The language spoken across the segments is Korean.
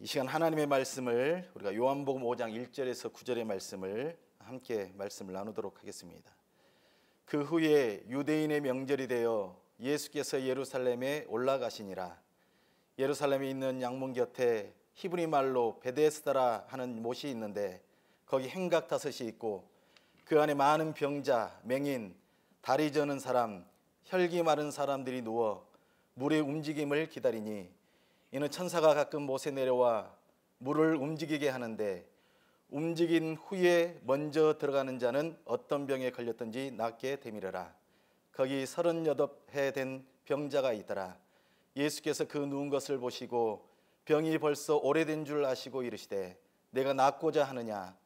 이 시간 하나님의 말씀을 우리가 요한복음 5장 1절에서 9절의 말씀을 함께 말씀을 나누도록 하겠습니다. 그 후에 유대인의 명절이 되어 예수께서 예루살렘에 올라가시니라. 예루살렘에 있는 양문 곁에 히브리 말로 베데스다라 하는 못이 있는데 거기 행각 5이 있고 그 안에 많은 병자, 맹인, 다리 저는 사람, 혈기 마른 사람들이 누워 물의 움직임을 기다리니 이는 천사가 가끔 못에 내려와 물을 움직이게 하는데 움직인 후에 먼저 들어가는 자는 어떤 병에 걸렸든지 낫게 되밀어라. 거기 38해 된 병자가 있더라. 예수께서 그 누운 것을 보시고 병이 벌써 오래된 줄 아시고 이르시되 내가 낫고자 하느냐.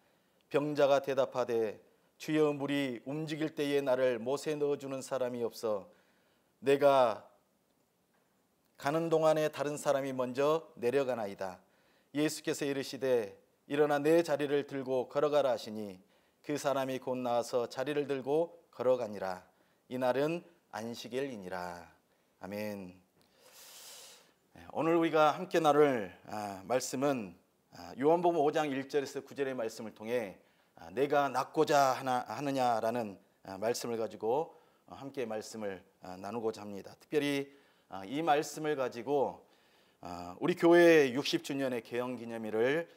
병자가 대답하되 주여 물이 움직일 때에 나를 못에 넣어주는 사람이 없어 내가 가는 동안에 다른 사람이 먼저 내려가나이다. 예수께서 이르시되 일어나 내 자리를 들고 걸어가라 하시니 그 사람이 곧 나와서 자리를 들고 걸어가니라. 이날은 안식일이니라. 아멘. 오늘 우리가 함께 나눌 말씀은 요한복음 5장 1절에서 9절의 말씀을 통해 내가 낫고자 하느냐라는 말씀을 가지고 함께 말씀을 나누고자 합니다. 특별히 이 말씀을 가지고 우리 교회의 60주년의 개영기념일을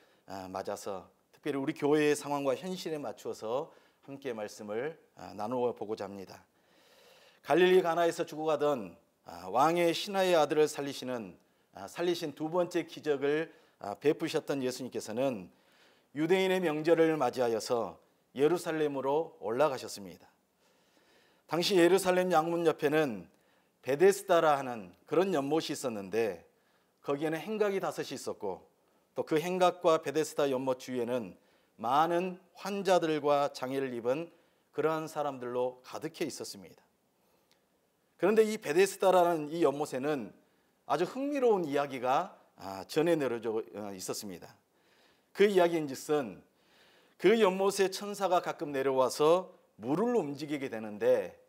맞아서 특별히 우리 교회의 상황과 현실에 맞추어서 함께 말씀을 나누어 보고자 합니다. 갈릴리 가나에서 죽어가던 왕의 신하의 아들을 살리신 두 번째 기적을 베푸셨던 예수님께서는 유대인의 명절을 맞이하여서 예루살렘으로 올라가셨습니다. 당시 예루살렘 양문 옆에는 베데스다라 하는 그런 연못이 있었는데 거기에는 행각이 5이 있었고 또 그 행각과 베데스다 연못 주위에는 많은 환자들과 장애를 입은 그러한 사람들로 가득해 있었습니다. 그런데 이 베데스다라는 이 연못에는 아주 흥미로운 이야기가 전해 내려져 있었습니다. 그 이야기인즉슨 그 연못에 천사가 가끔 내려와서 물을 움직이게 되는데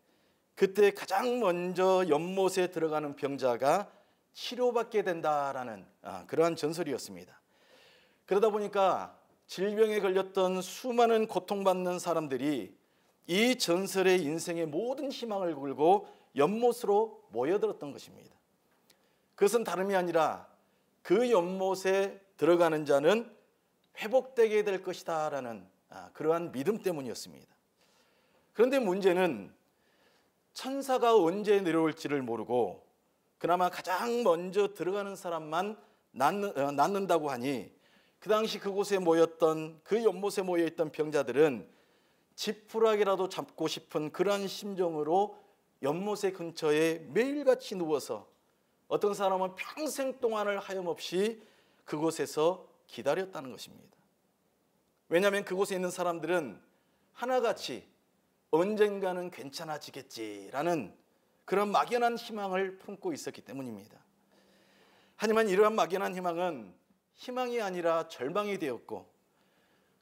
그때 가장 먼저 연못에 들어가는 병자가 치료받게 된다라는 그러한 전설이었습니다. 그러다 보니까 질병에 걸렸던 수많은 고통받는 사람들이 이 전설의 인생의 모든 희망을 걸고 연못으로 모여들었던 것입니다. 그것은 다름이 아니라 그 연못에 들어가는 자는 회복되게 될 것이다 라는 그러한 믿음 때문이었습니다. 그런데 문제는 천사가 언제 내려올지를 모르고 그나마 가장 먼저 들어가는 사람만 낫는다고 하니 그 당시 그곳에 모였던 그 연못에 모여있던 병자들은 지푸라기라도 잡고 싶은 그러한 심정으로 연못의 근처에 매일같이 누워서 어떤 사람은 평생 동안을 하염없이 그곳에서 기다렸다는 것입니다. 왜냐하면 그곳에 있는 사람들은 하나같이 언젠가는 괜찮아지겠지라는 그런 막연한 희망을 품고 있었기 때문입니다. 하지만 이러한 막연한 희망은 희망이 아니라 절망이 되었고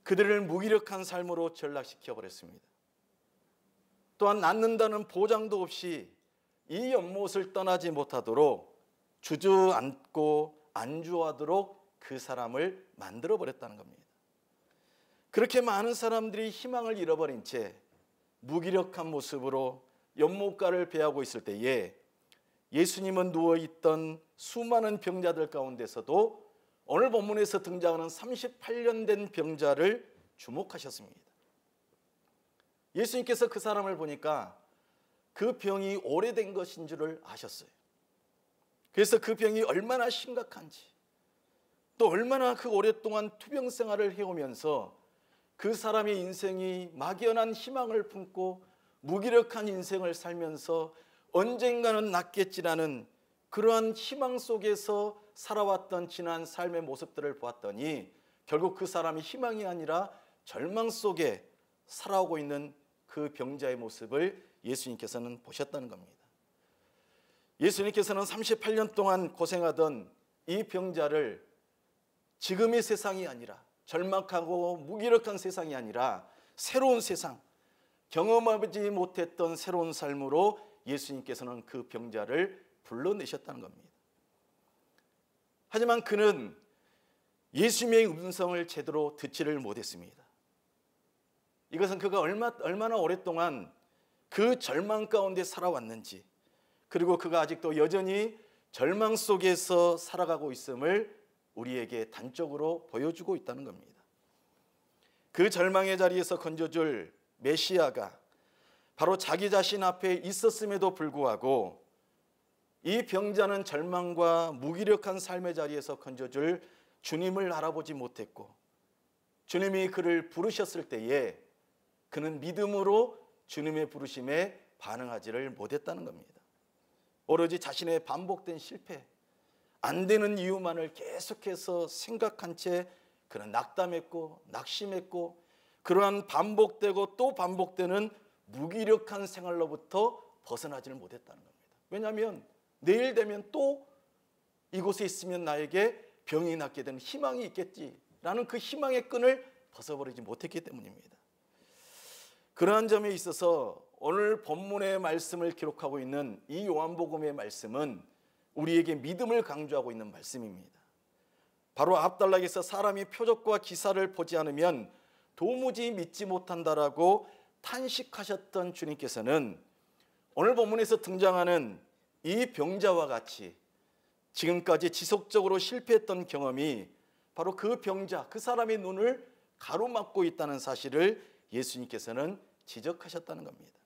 그들을 무기력한 삶으로 전락시켜 버렸습니다. 또한 낫는다는 보장도 없이 이 연못을 떠나지 못하도록 주저앉고 안주하도록 그 사람을 만들어 버렸다는 겁니다. 그렇게 많은 사람들이 희망을 잃어버린 채 무기력한 모습으로 연못가를 배하고 있을 때에 예수님은 누워있던 수많은 병자들 가운데서도 오늘 본문에서 등장하는 38년 된 병자를 주목하셨습니다. 예수님께서 그 사람을 보니까 그 병이 오래된 것인 줄을 아셨어요. 그래서 그 병이 얼마나 심각한지 또 얼마나 그 오랫동안 투병 생활을 해오면서 그 사람의 인생이 막연한 희망을 품고 무기력한 인생을 살면서 언젠가는 낫겠지라는 그러한 희망 속에서 살아왔던 지난 삶의 모습들을 보았더니 결국 그 사람이 희망이 아니라 절망 속에 살아오고 있는 그 병자의 모습을 예수님께서는 보셨다는 겁니다. 예수님께서는 38년 동안 고생하던 이 병자를 지금의 세상이 아니라 절망하고 무기력한 세상이 아니라 새로운 세상, 경험하지 못했던 새로운 삶으로 예수님께서는 그 병자를 불러내셨다는 겁니다. 하지만 그는 예수님의 음성을 제대로 듣지를 못했습니다. 이것은 그가 얼마나 오랫동안 그 절망 가운데 살아왔는지, 그리고 그가 아직도 여전히 절망 속에서 살아가고 있음을 우리에게 단적으로 보여주고 있다는 겁니다. 그 절망의 자리에서 건져줄 메시아가 바로 자기 자신 앞에 있었음에도 불구하고 이 병자는 절망과 무기력한 삶의 자리에서 건져줄 주님을 알아보지 못했고, 주님이 그를 부르셨을 때에 그는 믿음으로 주님의 부르심에 반응하지를 못했다는 겁니다. 오로지 자신의 반복된 실패, 안 되는 이유만을 계속해서 생각한 채 그는 낙담했고 낙심했고, 그러한 반복되고 또 반복되는 무기력한 생활로부터 벗어나지를 못했다는 겁니다. 왜냐하면 내일 되면 또 이곳에 있으면 나에게 병이 낫게 되는 희망이 있겠지라는 그 희망의 끈을 벗어버리지 못했기 때문입니다. 그러한 점에 있어서 오늘 본문의 말씀을 기록하고 있는 이 요한복음의 말씀은 우리에게 믿음을 강조하고 있는 말씀입니다. 바로 앞단락에서 사람이 표적과 기사를 보지 않으면 도무지 믿지 못한다라고 탄식하셨던 주님께서는 오늘 본문에서 등장하는 이 병자와 같이 지금까지 지속적으로 실패했던 경험이 바로 그 병자, 그 사람의 눈을 가로막고 있다는 사실을 예수님께서는 지적하셨다는 겁니다.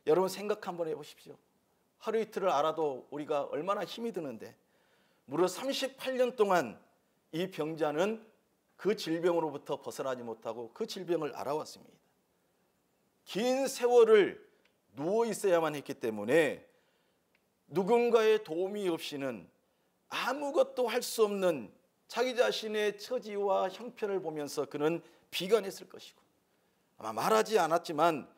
여러분 생각 한번 해보십시오. 하루 이틀을 알아도 우리가 얼마나 힘이 드는데 무려 38년 동안 이 병자는 그 질병으로부터 벗어나지 못하고 그 질병을 알아왔습니다. 긴 세월을 누워 있어야만 했기 때문에 누군가의 도움이 없이는 아무것도 할 수 없는 자기 자신의 처지와 형편을 보면서 그는 비관했을 것이고, 아마 말하지 않았지만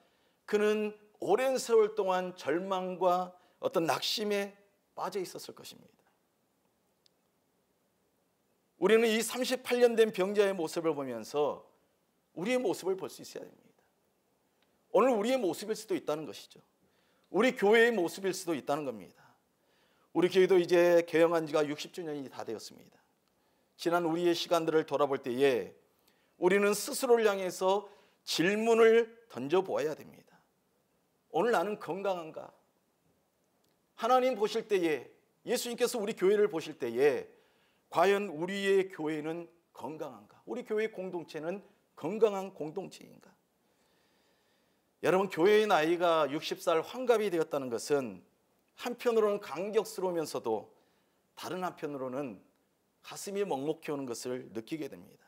그는 오랜 세월 동안 절망과 어떤 낙심에 빠져 있었을 것입니다. 우리는 이 38년 된 병자의 모습을 보면서 우리의 모습을 볼 수 있어야 됩니다. 오늘 우리의 모습일 수도 있다는 것이죠. 우리 교회의 모습일 수도 있다는 겁니다. 우리 교회도 이제 개영한 지가 60주년이 다 되었습니다. 지난 우리의 시간들을 돌아볼 때에 우리는 스스로를 향해서 질문을 던져보아야 됩니다. 오늘 나는 건강한가? 하나님 보실 때에, 예수님께서 우리 교회를 보실 때에 과연 우리의 교회는 건강한가? 우리 교회의 공동체는 건강한 공동체인가? 여러분, 교회의 나이가 60살 환갑이 되었다는 것은 한편으로는 감격스러우면서도 다른 한편으로는 가슴이 먹먹해 오는 것을 느끼게 됩니다.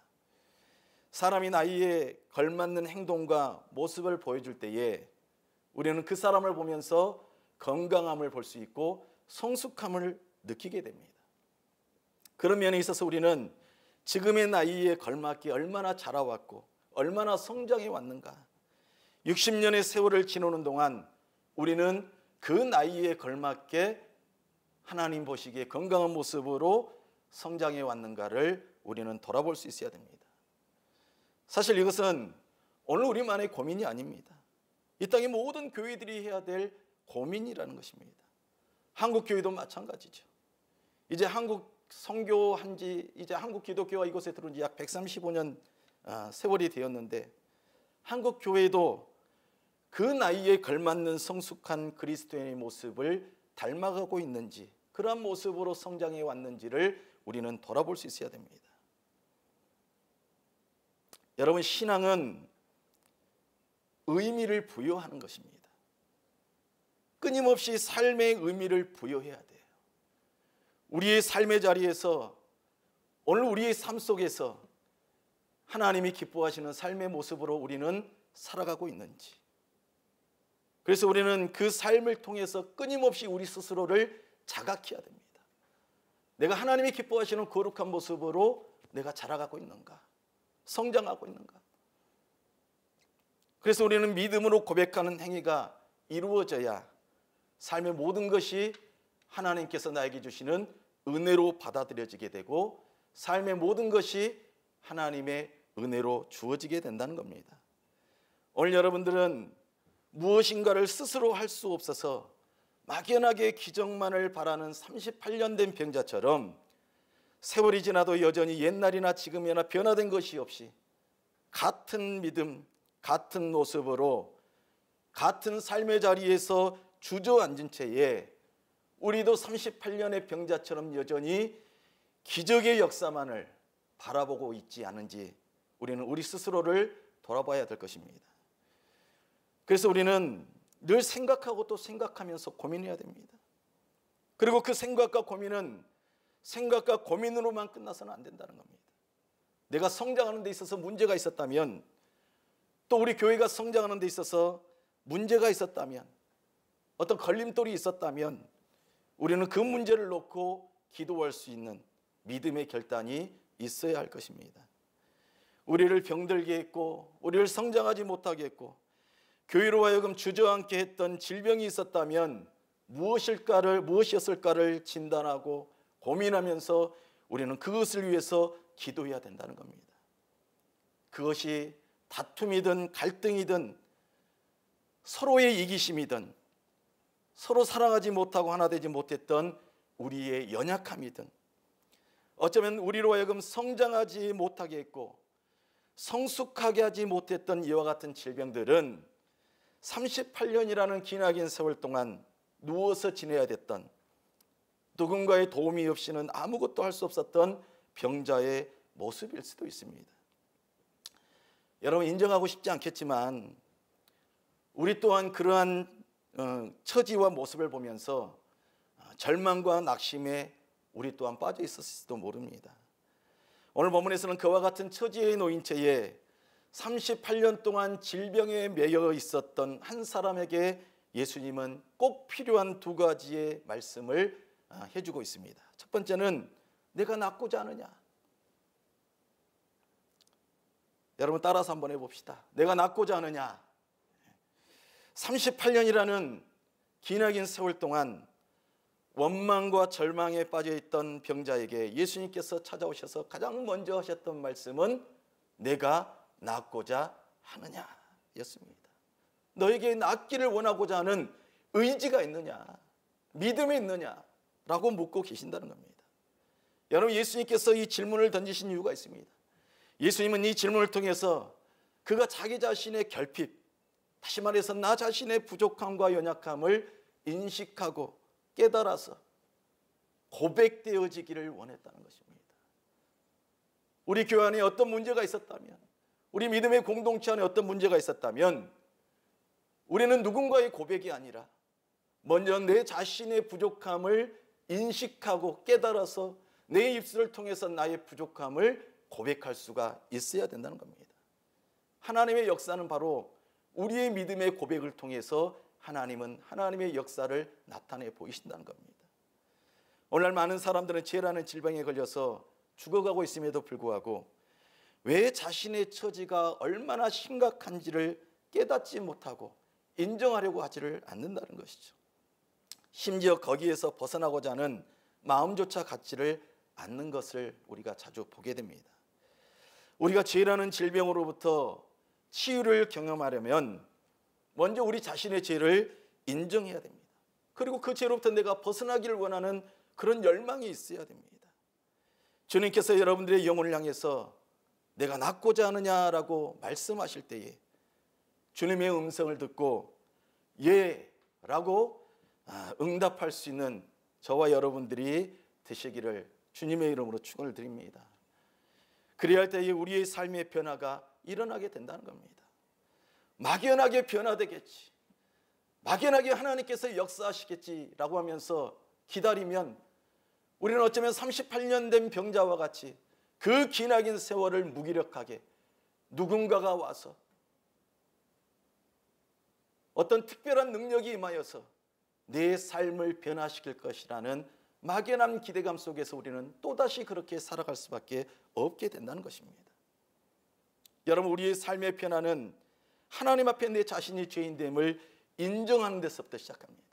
사람이 나이에 걸맞는 행동과 모습을 보여줄 때에 우리는 그 사람을 보면서 건강함을 볼 수 있고 성숙함을 느끼게 됩니다. 그런 면에 있어서 우리는 지금의 나이에 걸맞게 얼마나 자라왔고 얼마나 성장해 왔는가. 60년의 세월을 지나는 동안 우리는 그 나이에 걸맞게 하나님 보시기에 건강한 모습으로 성장해 왔는가를 우리는 돌아볼 수 있어야 됩니다. 사실 이것은 오늘 우리만의 고민이 아닙니다. 이 땅의 모든 교회들이 해야 될 고민이라는 것입니다. 한국 교회도 마찬가지죠. 이제 한국 선교한 지, 이제 한국 기독교가 이곳에 들어온 지 약 135년 세월이 되었는데, 한국 교회도 그 나이에 걸맞는 성숙한 그리스도인의 모습을 닮아가고 있는지, 그러한 모습으로 성장해 왔는지를 우리는 돌아볼 수 있어야 됩니다. 여러분, 신앙은 의미를 부여하는 것입니다. 끊임없이 삶의 의미를 부여해야 돼요. 우리의 삶의 자리에서, 오늘 우리의 삶 속에서 하나님이 기뻐하시는 삶의 모습으로 우리는 살아가고 있는지, 그래서 우리는 그 삶을 통해서 끊임없이 우리 스스로를 자각해야 됩니다. 내가 하나님이 기뻐하시는 거룩한 모습으로 내가 자라가고 있는가, 성장하고 있는가. 그래서 우리는 믿음으로 고백하는 행위가 이루어져야 삶의 모든 것이 하나님께서 나에게 주시는 은혜로 받아들여지게 되고 삶의 모든 것이 하나님의 은혜로 주어지게 된다는 겁니다. 오늘 여러분들은 무엇인가를 스스로 할 수 없어서 막연하게 기적만을 바라는 38년 된 병자처럼 세월이 지나도 여전히 옛날이나 지금이나 변화된 것이 없이 같은 믿음, 같은 모습으로 같은 삶의 자리에서 주저앉은 채에 우리도 38년의 병자처럼 여전히 기적의 역사만을 바라보고 있지 않은지 우리는 우리 스스로를 돌아봐야 될 것입니다. 그래서 우리는 늘 생각하고 또 생각하면서 고민해야 됩니다. 그리고 그 생각과 고민은 생각과 고민으로만 끝나서는 안 된다는 겁니다. 내가 성장하는 데 있어서 문제가 있었다면, 또 우리 교회가 성장하는 데 있어서 문제가 있었다면, 어떤 걸림돌이 있었다면 우리는 그 문제를 놓고 기도할 수 있는 믿음의 결단이 있어야 할 것입니다. 우리를 병들게 했고 우리를 성장하지 못하게 했고 교회로 하여금 주저앉게 했던 질병이 있었다면 무엇이었을까를 진단하고 고민하면서 우리는 그것을 위해서 기도해야 된다는 겁니다. 그것이 다툼이든 갈등이든 서로의 이기심이든 서로 사랑하지 못하고 하나 되지 못했던 우리의 연약함이든 어쩌면 우리로 하여금 성장하지 못하게 했고 성숙하게 하지 못했던 이와 같은 질병들은 38년이라는 기나긴 세월 동안 누워서 지내야 됐던, 누군가의 도움이 없이는 아무것도 할 수 없었던 병자의 모습일 수도 있습니다. 여러분, 인정하고 싶지 않겠지만 우리 또한 그러한 처지와 모습을 보면서 절망과 낙심에 우리 또한 빠져 있었을지도 모릅니다. 오늘 본문에서는 그와 같은 처지에 놓인 채에 38년 동안 질병에 매여 있었던 한 사람에게 예수님은 꼭 필요한 두 가지의 말씀을 해주고 있습니다. 첫 번째는 내가 낫고자 하느냐. 여러분 따라서 한번 해봅시다. 내가 낫고자 하느냐. 38년이라는 기나긴 세월 동안 원망과 절망에 빠져있던 병자에게 예수님께서 찾아오셔서 가장 먼저 하셨던 말씀은 내가 낫고자 하느냐 였습니다. 너에게 낫기를 원하고자 하는 의지가 있느냐, 믿음이 있느냐 라고 묻고 계신다는 겁니다. 여러분, 예수님께서 이 질문을 던지신 이유가 있습니다. 예수님은 이 질문을 통해서 그가 자기 자신의 결핍, 다시 말해서 나 자신의 부족함과 연약함을 인식하고 깨달아서 고백되어지기를 원했다는 것입니다. 우리 교회 안에 어떤 문제가 있었다면, 우리 믿음의 공동체 안에 어떤 문제가 있었다면 우리는 누군가의 고백이 아니라 먼저 내 자신의 부족함을 인식하고 깨달아서 내 입술을 통해서 나의 부족함을 고백할 수가 있어야 된다는 겁니다. 하나님의 역사는 바로 우리의 믿음의 고백을 통해서 하나님은 하나님의 역사를 나타내 보이신다는 겁니다. 오늘날 많은 사람들은 죄라는 질병에 걸려서 죽어가고 있음에도 불구하고 왜 자신의 처지가 얼마나 심각한지를 깨닫지 못하고 인정하려고 하지를 않는다는 것이죠. 심지어 거기에서 벗어나고자 하는 마음조차 갖지를 않는 것을 우리가 자주 보게 됩니다. 우리가 죄라는 질병으로부터 치유를 경험하려면 먼저 우리 자신의 죄를 인정해야 됩니다. 그리고 그 죄로부터 내가 벗어나기를 원하는 그런 열망이 있어야 됩니다. 주님께서 여러분들의 영혼을 향해서 내가 낫고자 하느냐라고 말씀하실 때에 주님의 음성을 듣고 예 라고 응답할 수 있는 저와 여러분들이 되시기를 주님의 이름으로 축원을 드립니다. 그래야 할 때에 우리의 삶의 변화가 일어나게 된다는 겁니다. 막연하게 변화되겠지, 막연하게 하나님께서 역사하시겠지라고 하면서 기다리면 우리는 어쩌면 38년 된 병자와 같이 그 기나긴 세월을 무기력하게 누군가가 와서 어떤 특별한 능력이 임하여서 내 삶을 변화시킬 것이라는 막연한 기대감 속에서 우리는 또다시 그렇게 살아갈 수밖에 없게 된다는 것입니다. 여러분, 우리의 삶의 변화는 하나님 앞에 내 자신이 죄인됨을 인정하는 데서부터 시작합니다.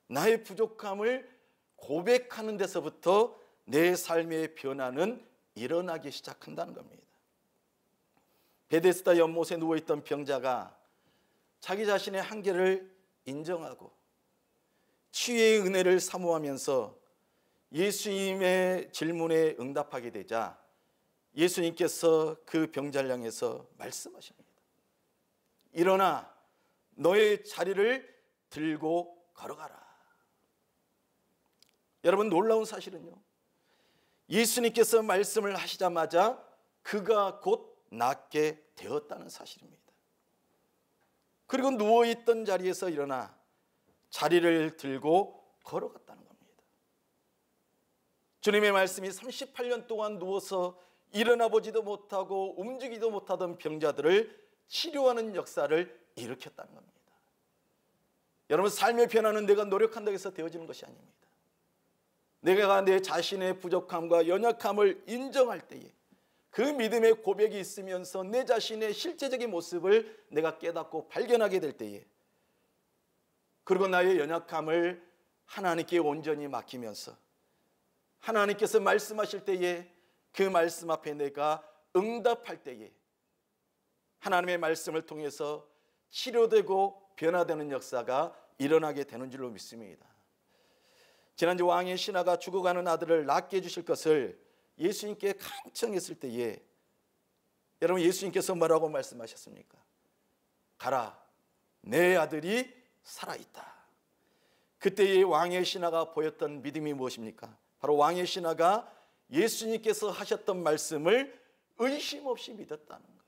나의 부족함을 고백하는 데서부터 내 삶의 변화는 일어나기 시작한다는 겁니다. 베데스다 연못에 누워있던 병자가 자기 자신의 한계를 인정하고 치유의 은혜를 사모하면서 예수님의 질문에 응답하게 되자 예수님께서 그 병자를 향해서 말씀하십니다. 일어나 너의 자리를 들고 걸어가라. 여러분, 놀라운 사실은요, 예수님께서 말씀을 하시자마자 그가 곧 낫게 되었다는 사실입니다. 그리고 누워있던 자리에서 일어나 자리를 들고 걸어갔다는 겁니다. 주님의 말씀이 38년 동안 누워서 일어나 보지도 못하고 움직이지도 못하던 병자들을 치료하는 역사를 일으켰다는 겁니다. 여러분, 삶의 변화는 내가 노력한다고 해서 되어지는 것이 아닙니다. 내가 내 자신의 부족함과 연약함을 인정할 때에 그 믿음의 고백이 있으면서 내 자신의 실제적인 모습을 내가 깨닫고 발견하게 될 때에, 그리고 나의 연약함을 하나님께 온전히 맡기면서 하나님께서 말씀하실 때에 그 말씀 앞에 내가 응답할 때에 하나님의 말씀을 통해서 치료되고 변화되는 역사가 일어나게 되는 줄로 믿습니다. 지난주 왕의 신하가 죽어가는 아들을 낫게 해주실 것을 예수님께 간청했을 때에 여러분, 예수님께서 뭐라고 말씀하셨습니까? 가라, 내 아들이 살아있다. 그때의 왕의 신하가 보였던 믿음이 무엇입니까? 바로 왕의 신하가 예수님께서 하셨던 말씀을 의심 없이 믿었다는 거예요.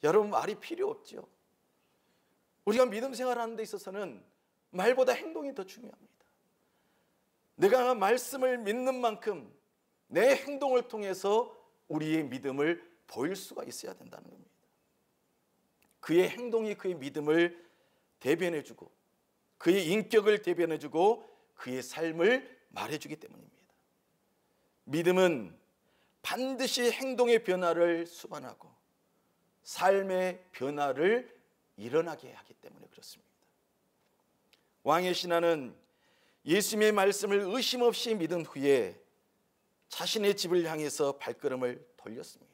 여러분, 말이 필요 없죠. 우리가 믿음 생활하는 데 있어서는 말보다 행동이 더 중요합니다. 내가 말씀을 믿는 만큼 내 행동을 통해서 우리의 믿음을 보일 수가 있어야 된다는 겁니다. 그의 행동이 그의 믿음을 대변해주고 그의 인격을 대변해주고 그의 삶을 말해주기 때문입니다. 믿음은 반드시 행동의 변화를 수반하고 삶의 변화를 일어나게 하기 때문에 그렇습니다. 왕의 신하는 예수님의 말씀을 의심 없이 믿은 후에 자신의 집을 향해서 발걸음을 돌렸습니다.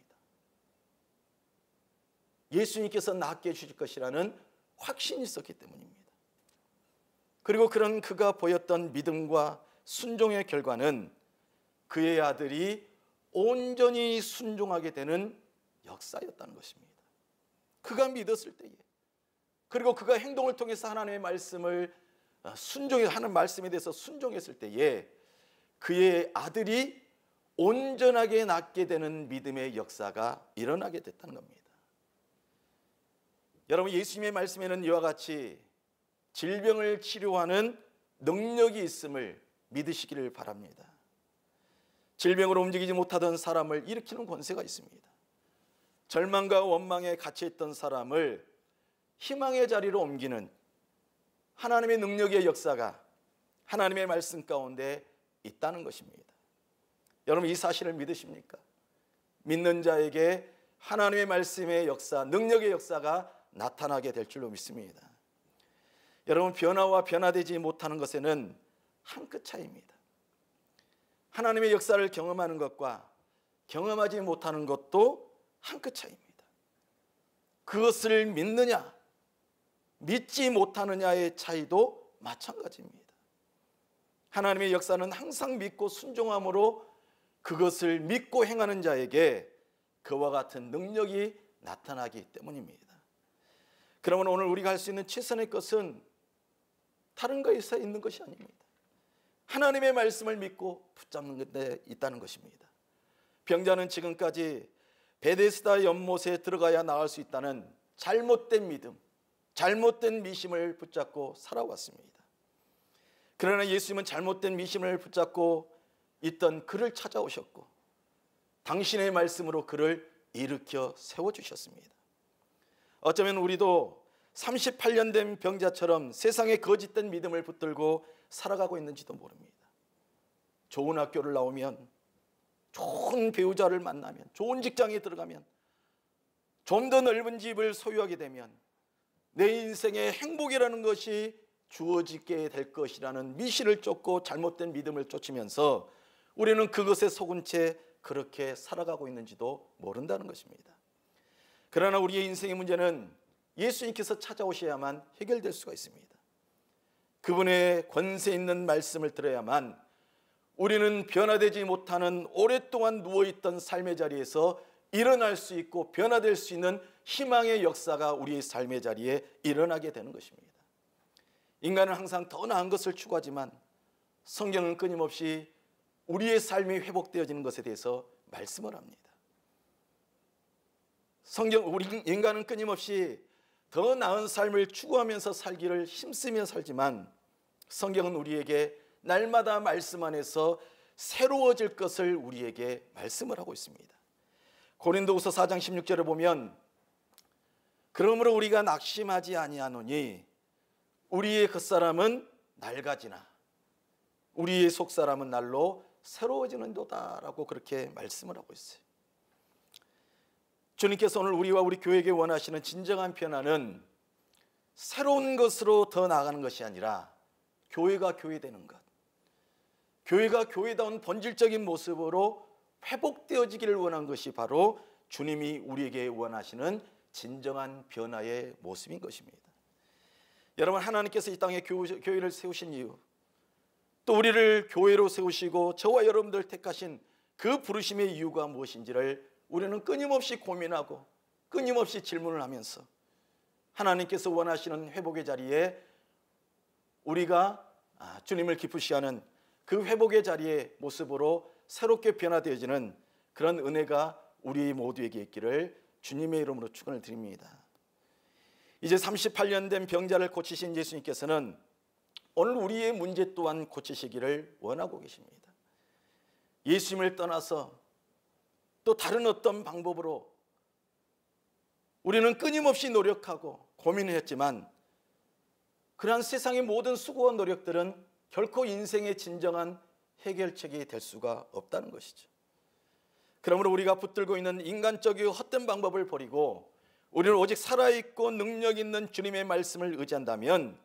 예수님께서 낫게 해주실 것이라는 확신이 있었기 때문입니다. 그리고 그런 그가 보였던 믿음과 순종의 결과는 그의 아들이 온전히 순종하게 되는 역사였다는 것입니다. 그가 믿었을 때에, 그리고 그가 행동을 통해서 하나님의 말씀을 하는 말씀에 대해서 순종했을 때에 그의 아들이 온전하게 낫게 되는 믿음의 역사가 일어나게 됐다는 겁니다. 여러분, 예수님의 말씀에는 이와 같이 질병을 치료하는 능력이 있음을 믿으시기를 바랍니다. 질병으로 움직이지 못하던 사람을 일으키는 권세가 있습니다. 절망과 원망에 갇혀있던 사람을 희망의 자리로 옮기는 하나님의 능력의 역사가 하나님의 말씀 가운데 있다는 것입니다. 여러분, 이 사실을 믿으십니까? 믿는 자에게 하나님의 말씀의 역사, 능력의 역사가 나타나게 될 줄로 믿습니다. 여러분, 변화와 변화되지 못하는 것에는 한 끗 차이입니다. 하나님의 역사를 경험하는 것과 경험하지 못하는 것도 한 끗 차이입니다. 그것을 믿느냐, 믿지 못하느냐의 차이도 마찬가지입니다. 하나님의 역사는 항상 믿고 순종함으로 그것을 믿고 행하는 자에게 그와 같은 능력이 나타나기 때문입니다. 그러면 오늘 우리가 할 수 있는 최선의 것은 다른 것에 있는 것이 아닙니다. 하나님의 말씀을 믿고 붙잡는 데 있다는 것입니다. 병자는 지금까지 베데스다 연못에 들어가야 나올 수 있다는 잘못된 믿음, 잘못된 미심을 붙잡고 살아왔습니다. 그러나 예수님은 잘못된 미심을 붙잡고 있던 그를 찾아오셨고 당신의 말씀으로 그를 일으켜 세워주셨습니다. 어쩌면 우리도 38년 된 병자처럼 세상에 거짓된 믿음을 붙들고 살아가고 있는지도 모릅니다. 좋은 학교를 나오면, 좋은 배우자를 만나면, 좋은 직장에 들어가면, 좀 더 넓은 집을 소유하게 되면 내 인생의 행복이라는 것이 주어지게 될 것이라는 미신을 쫓고 잘못된 믿음을 쫓으면서 우리는 그것에 속은 채 그렇게 살아가고 있는지도 모른다는 것입니다. 그러나 우리의 인생의 문제는 예수님께서 찾아오셔야만 해결될 수가 있습니다. 그분의 권세 있는 말씀을 들어야만 우리는 변화되지 못하는 오랫동안 누워있던 삶의 자리에서 일어날 수 있고 변화될 수 있는 희망의 역사가 우리의 삶의 자리에 일어나게 되는 것입니다. 인간은 항상 더 나은 것을 추구하지만 성경은 끊임없이 우리의 삶이 회복되어지는 것에 대해서 말씀을 합니다. 우리 인간은 끊임없이 더 나은 삶을 추구하면서 살기를 힘쓰며 살지만 성경은 우리에게 날마다 말씀 안에서 새로워질 것을 우리에게 말씀을 하고 있습니다. 고린도후서 4장 16절을 보면 그러므로 우리가 낙심하지 아니하노니 우리의 겉사람은 낡아지나 우리의 속사람은 날로 새로워지는도다 라고 그렇게 말씀을 하고 있어요. 주님께서 오늘 우리와 우리 교회에게 원하시는 진정한 변화는 새로운 것으로 더 나아가는 것이 아니라 교회가 교회되는 것, 교회가 교회다운 본질적인 모습으로 회복되어지기를 원한 것이 바로 주님이 우리에게 원하시는 진정한 변화의 모습인 것입니다. 여러분, 하나님께서 이 땅에 교회를 세우신 이유, 또 우리를 교회로 세우시고 저와 여러분들 택하신 그 부르심의 이유가 무엇인지를 우리는 끊임없이 고민하고 끊임없이 질문을 하면서 하나님께서 원하시는 회복의 자리에 우리가 주님을 기쁘시하는 그 회복의 자리의 모습으로 새롭게 변화되어지는 그런 은혜가 우리 모두에게 있기를 주님의 이름으로 축원을 드립니다. 이제 38년 된 병자를 고치신 예수님께서는 오늘 우리의 문제 또한 고치시기를 원하고 계십니다. 예수님을 떠나서 또 다른 어떤 방법으로 우리는 끊임없이 노력하고 고민을 했지만 그러한 세상의 모든 수고와 노력들은 결코 인생의 진정한 해결책이 될 수가 없다는 것이죠. 그러므로 우리가 붙들고 있는 인간적이고 헛된 방법을 버리고 우리는 오직 살아있고 능력 있는 주님의 말씀을 의지한다면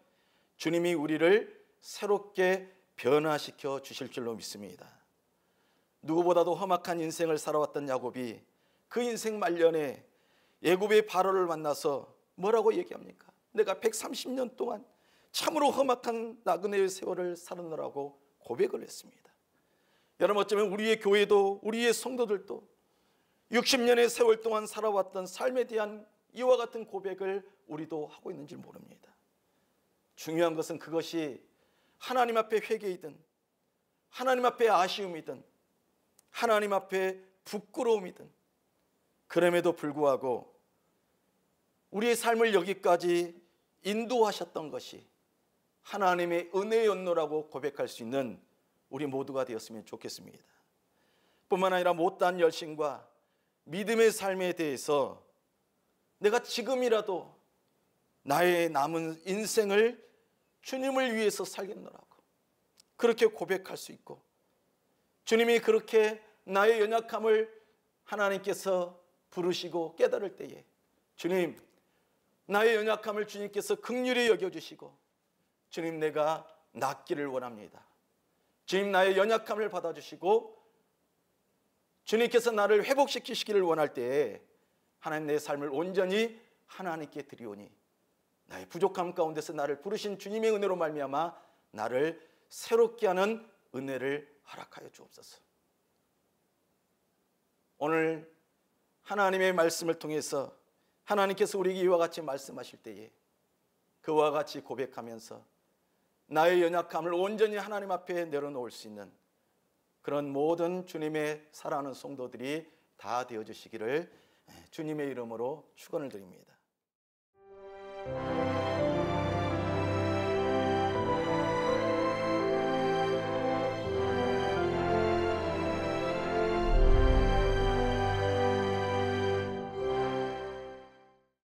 주님이 우리를 새롭게 변화시켜 주실 줄로 믿습니다. 누구보다도 험악한 인생을 살아왔던 야곱이 그 인생 말년에 애굽의 바로를 만나서 뭐라고 얘기합니까? 내가 130년 동안 참으로 험악한 나그네의 세월을 살았노라고 고백을 했습니다. 여러분, 어쩌면 우리의 교회도 우리의 성도들도 60년의 세월 동안 살아왔던 삶에 대한 이와 같은 고백을 우리도 하고 있는지 모릅니다. 중요한 것은 그것이 하나님 앞에 회개이든 하나님 앞에 아쉬움이든 하나님 앞에 부끄러움이든 그럼에도 불구하고 우리의 삶을 여기까지 인도하셨던 것이 하나님의 은혜였노라고 고백할 수 있는 우리 모두가 되었으면 좋겠습니다. 뿐만 아니라 못다한 열심과 믿음의 삶에 대해서 내가 지금이라도 나의 남은 인생을 주님을 위해서 살겠노라고 그렇게 고백할 수 있고, 주님이 그렇게 나의 연약함을 하나님께서 부르시고 깨달을 때에 주님, 나의 연약함을 주님께서 긍휼히 여겨주시고 주님, 내가 낫기를 원합니다. 주님, 나의 연약함을 받아주시고 주님께서 나를 회복시키시기를 원할 때에 하나님, 내 삶을 온전히 하나님께 드리오니 나의 부족함 가운데서 나를 부르신 주님의 은혜로 말미암아 나를 새롭게 하는 은혜를 허락하여 주옵소서. 오늘 하나님의 말씀을 통해서 하나님께서 우리에게 이와 같이 말씀하실 때에 그와 같이 고백하면서 나의 연약함을 온전히 하나님 앞에 내려놓을 수 있는 그런 모든 주님의 사랑하는 성도들이 다 되어주시기를 주님의 이름으로 축원을 드립니다.